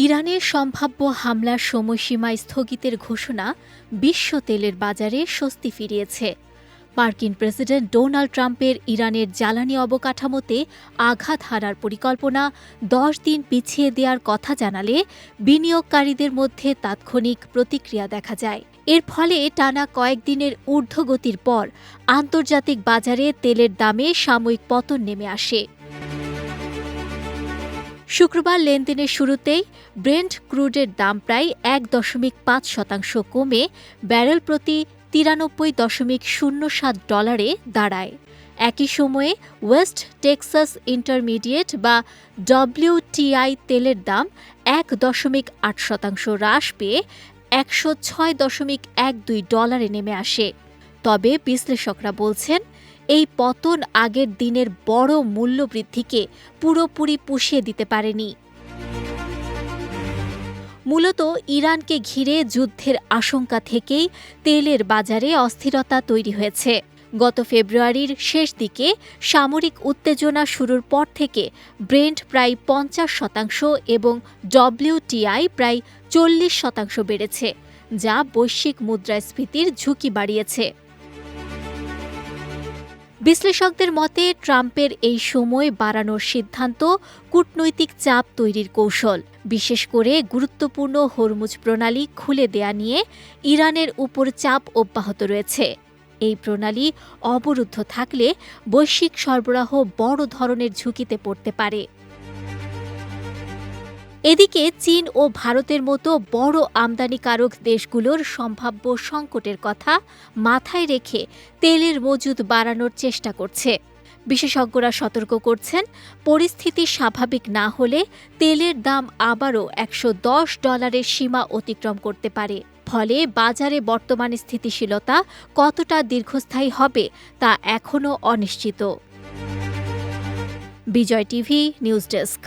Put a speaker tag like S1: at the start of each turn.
S1: ইরানের সম্ভাব্য হামলার সময়সীমা স্থগিতের ঘোষণা বিশ্ব তেলের বাজারে স্বস্তি ফিরিয়েছে। মার্কিন প্রেসিডেন্ট ডোনাল্ড ট্রাম্পের ইরানের জ্বালানি অবকাঠামোতে আঘাত হানার পরিকল্পনা 10 দিন পিছিয়ে দেওয়ার কথা জানালে বিনিয়োগকারীদের মধ্যে তাৎক্ষণিক প্রতিক্রিয়া দেখা যায়। এর ফলে টানা কয়েকদিনের ঊর্ধ্বগতির পর আন্তর্জাতিক বাজারে তেলের দামে সাময়িক পতন নেমে আসে। শুক্রবার লেনদেনের শুরুতেই ব্রেন্ট ক্রুডের দাম প্রায় 1.5% কমে ব্যারেল প্রতি 93.07 ডলারে দাঁড়ায়। একই সময়ে ওয়েস্ট টেক্সাস ইন্টারমিডিয়েট বা WTI তেলের দাম 1.8% হ্রাস পেয়ে 106.12 ডলারে নেমে আসে। তবে বিশ্লেষকরা বলছেন, এই পতন আগের দিনের বড় মূল্যবৃদ্ধিকে পুরোপুরি পুষিয়ে দিতে পারেনি। মূলত ইরানকে ঘিরে যুদ্ধের আশঙ্কা থেকেই তেলের বাজারে অস্থিরতা তৈরি হয়েছে। গত ফেব্রুয়ারির শেষ দিকে সামরিক উত্তেজনা শুরুর পর থেকে ব্রেন্ট প্রায় 50% এবং WTI প্রায় 40% বেড়েছে, যা বৈশ্বিক মুদ্রাস্ফীতির ঝুঁকি বাড়িয়েছে। বিশ্লেষকদের মতে ট্রাম্পের এই সময় বাড়ানোর সিদ্ধান্ত কূটনৈতিক চাপ তৈরির কৌশল, বিশেষ করে গুরুত্বপূর্ণ হরমুজ প্রণালী খুলে দেয়া নিয়ে ইরানের উপর চাপ অব্যাহত রয়েছে। এই প্রণালী অবরুদ্ধ থাকলে বৈশ্বিক সরবরাহ বড় ধরনের ঝুঁকিতে পড়তে পারে। এদিকে চীন ও ভারতের মতো বড় আমদানিকারক দেশগুলোর সম্ভাব্য সংকটের কথা মাথায় রেখে তেলের মজুদ বাড়ানোর চেষ্টা করছে। বিশেষজ্ঞরা সতর্ক করছেন, পরিস্থিতি স্বাভাবিক না হলে তেলের দাম আবারও $110 সীমা অতিক্রম করতে পারে। ফলে বাজারে বর্তমান স্থিতিশীলতা কতটা দীর্ঘস্থায়ী হবে তা এখনও অনিশ্চিত। বিজয় টিভি নিউজ ডেস্ক।